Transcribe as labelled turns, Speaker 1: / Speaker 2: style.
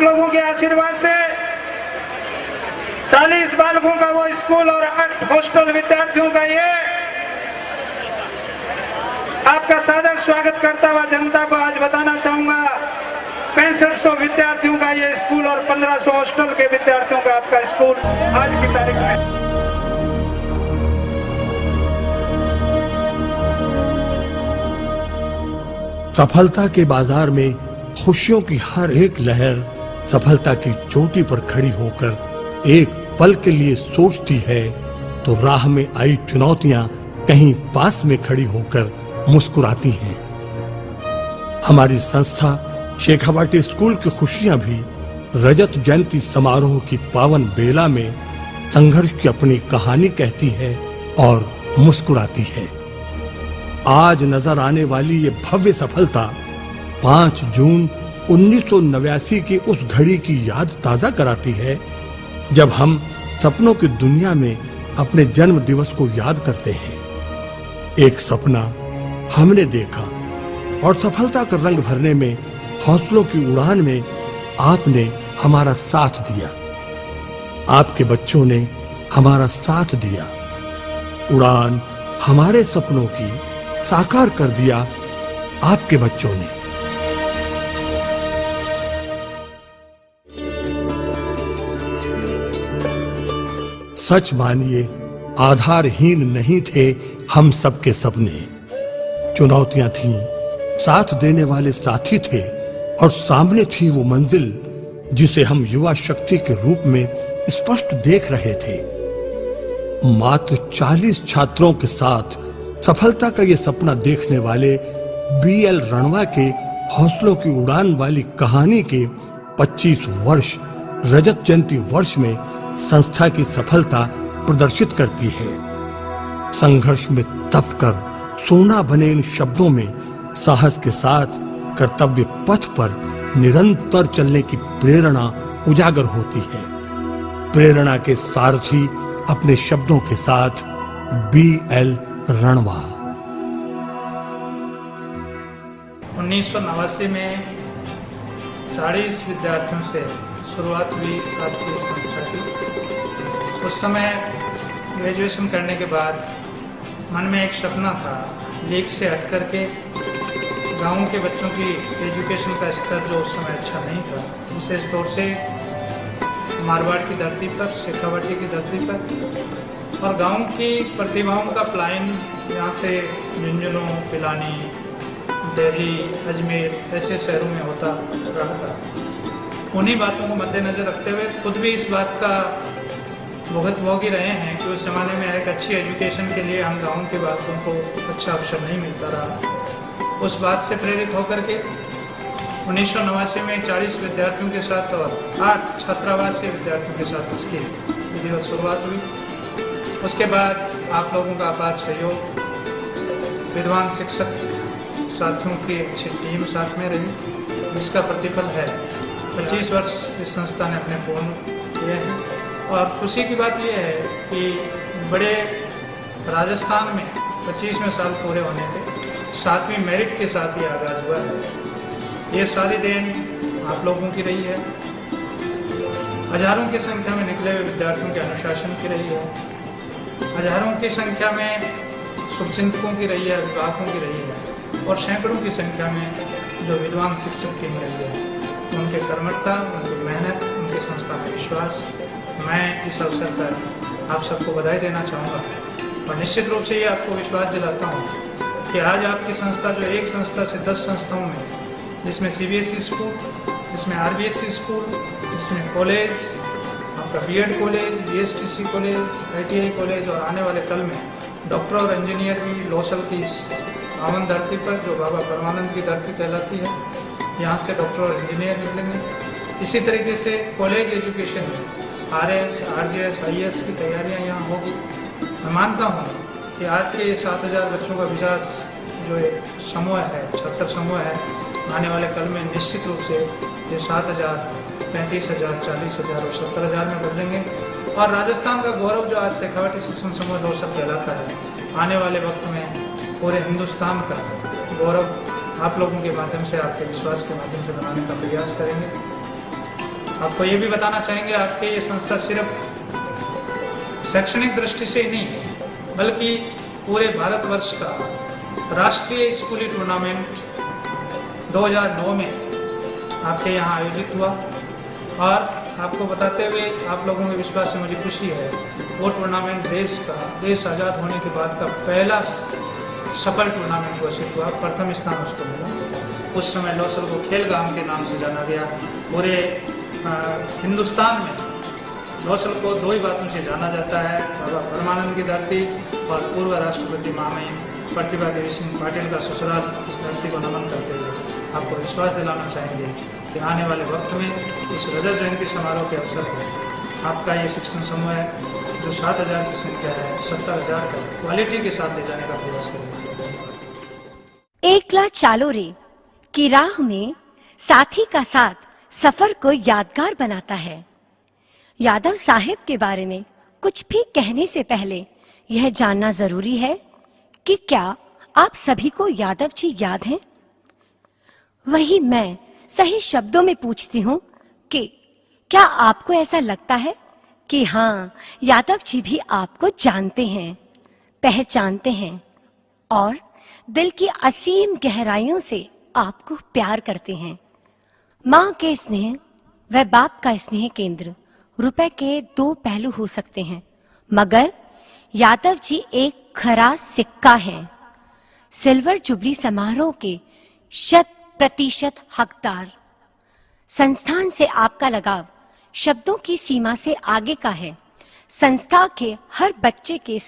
Speaker 1: लोगों के आशीर्वाद से 40 बालकों का वो स्कूल और 8 हॉस्टल विद्यार्थियों का ये आपका सादर स्वागत करता हुआ जनता को आज बताना चाहूंगा 6500 विद्यार्थियों का ये स्कूल और 1500 हॉस्टल के विद्यार्थियों का आपका स्कूल आज की तारीख में।
Speaker 2: सफलता के बाजार में खुशियों की हर एक लहर सफलता की चोटी पर खड़ी होकर एक पल के लिए सोचती है तो राह में आई चुनौतियां कहीं पास में खड़ी होकर मुस्कुराती हैं। हमारी संस्था शेखावाटी स्कूल की खुशियां भी रजत जयंती समारोह की पावन बेला में संघर्ष की अपनी कहानी कहती है और मुस्कुराती है। आज नजर आने वाली ये भव्य सफलता 5 जून 1989 की उस घड़ी की याद ताजा कराती है जब हम सपनों की दुनिया में अपने जन्म दिवस को याद करते हैं। एक सपना हमने देखा और सफलता का रंग भरने में हौसलों की उड़ान में आपने हमारा साथ दिया। आपके बच्चों ने हमारा साथ दिया। उड़ान हमारे सपनों की साकार कर दिया आपके बच्चों ने। सच मानिए आधारहीन नहीं थे हम सबके सपने। चुनौतियां थीं, साथ देने वाले साथी थे और सामने थी वो मंजिल जिसे हम युवा शक्ति के रूप में स्पष्ट देख रहे थे। मात्र 40 छात्रों के साथ सफलता का ये सपना देखने वाले BL रणवा के हौसलों की उड़ान वाली कहानी के 25 वर्ष रजत जयंती वर्ष में संस्था की सफलता प्रदर्शित करती है। संघर्ष में तप कर सोना बने इन शब्दों में साहस के साथ कर्तव्य पथ पर निरंतर चलने की प्रेरणा उजागर होती है। प्रेरणा के सारथी अपने शब्दों के साथ BL रणवा।
Speaker 1: 1989 में 40 विद्यार्थियों से शुरुआत हुई आपकी संस्था की। उस समय ग्रेजुएशन करने के बाद मन में एक सपना था, लीग से हट करके गाँव के बच्चों की एजुकेशन का स्तर जो उस समय अच्छा नहीं था, विशेष तौर से मारवाड़ की धरती पर, शेखावाटी की धरती पर और गांव की प्रतिभाओं का पलायन यहाँ से झुंझुनू, पिलानी, दिल्ली, अजमेर ऐसे शहरों में होता रहा था। उन्हीं बातों को मद्देनजर रखते हुए खुद भी इस बात का भुगत भोग ही रहे हैं कि उस जमाने में एक अच्छी एजुकेशन के लिए हम गाँव के बालकों को अच्छा अवसर नहीं मिलता रहा। उस बात से प्रेरित होकर के 1989 में 40 विद्यार्थियों के साथ और 8 छात्रावासीय विद्यार्थियों के साथ इसकी विधिवत शुरुआत हुई। उसके बाद आप लोगों का अपार सहयोग, विद्वान शिक्षक साथियों की अच्छी टीम साथ में रही, जिसका प्रतिफल है 25 वर्ष इस संस्था ने अपने पूर्ण किए हैं। और खुशी की बात यह है कि बड़े राजस्थान में 25वें साल पूरे होने पे 7वीं मेरिट के साथ ही आगाज हुआ है। ये सारी देन आप लोगों की रही है, हजारों की संख्या में निकले हुए विद्यार्थियों के अनुशासन की रही है, हजारों की संख्या में शुभचिंतकों की रही है, अभिभावकों की रही है और सैकड़ों की संख्या में जो विद्वान शिक्षक टीम रही है। उनके कर्मठता, उनकी मेहनत, उनकी संस्था में विश्वास, मैं इस अवसर पर आप सबको बधाई देना चाहूँगा और निश्चित रूप से ये आपको विश्वास दिलाता हूँ कि आज आपकी संस्था जो एक संस्था से 10 संस्थाओं में, जिसमें CBSE स्कूल, जिसमें RBSE स्कूल, जिसमें कॉलेज, आपका BEd college, BSTC college, ITI college और आने वाले कल में डॉक्टर और इंजीनियर भी लोसल की इस पावन धरती पर जो बाबा परमानंद की धरती कहलाती है, यहाँ से डॉक्टर और इंजीनियर निकलेंगे। इसी तरीके से कॉलेज एजुकेशन में RS, RJS, IAS की तैयारियाँ यहाँ होगी। मैं मानता हूँ कि आज के 7000 बच्चों का विकास जो एक समूह है, छात्र समूह है, आने वाले कल में निश्चित रूप से ये 7000, 35,000, 40,000 और 70,000 में बदलेंगे। और राजस्थान का गौरव जो आज शेखावाटी शिक्षण समूह लोसल कहलाता है, आने वाले वक्त में पूरे हिंदुस्तान का गौरव आप लोगों के माध्यम से, आपके विश्वास के माध्यम से बनाने का प्रयास करेंगे। आपको ये भी बताना चाहेंगे, आपके ये संस्था सिर्फ शैक्षणिक दृष्टि से ही नहीं बल्कि पूरे भारतवर्ष का राष्ट्रीय स्कूली टूर्नामेंट 2009 में आपके यहाँ आयोजित हुआ। और आपको बताते हुए आप लोगों के विश्वास से मुझे खुशी है, वो टूर्नामेंट देश आज़ाद होने के बाद का पहला सफल टूर्नामेंट घोषित हुआ, प्रथम स्थान उसको मिला। उस समय लौसल को खेलगाम के नाम से जाना गया। पूरे हिंदुस्तान में लौसल को दो ही बातों से जाना जाता है, बाबा परमानंद की धरती और पूर्व राष्ट्रपति महामहिम प्रतिभा देवी सिंह पाटिल का ससुराल। इस धरती को नमन करते हुए आपको विश्वास दिलाना चाहेंगे कि आने वाले वक्त में इस रजत जयंती समारोह के अवसर पर आपका ये शिक्षण समूह है जो 7,000 की संख्या है, 70,000 का क्वालिटी के साथ ले जाने का प्रयास करेगा।
Speaker 3: एकला चालो रे की राह में साथी का साथ सफर को यादगार बनाता है। यादव साहिब के बारे में कुछ भी कहने से पहले यह जानना जरूरी है कि क्या आप सभी को यादव जी याद हैं? वही मैं सही शब्दों में पूछती हूँ कि क्या आपको ऐसा लगता है कि हाँ, यादव जी भी आपको जानते हैं, पहचानते हैं और दिल की असीम गहराइयों से आपको प्यार करते हैं। माँ के स्नेह व बाप का स्नेह केंद्र रुपए के दो पहलू हो सकते हैं, मगर यादव जी एक खरा सिक्का हैं। सिल्वर जुबली समारोह के 100% हकदार। संस्थान से आपका लगाव शब्दों की सीमा से आगे का है। संस्था के हर बच्चे के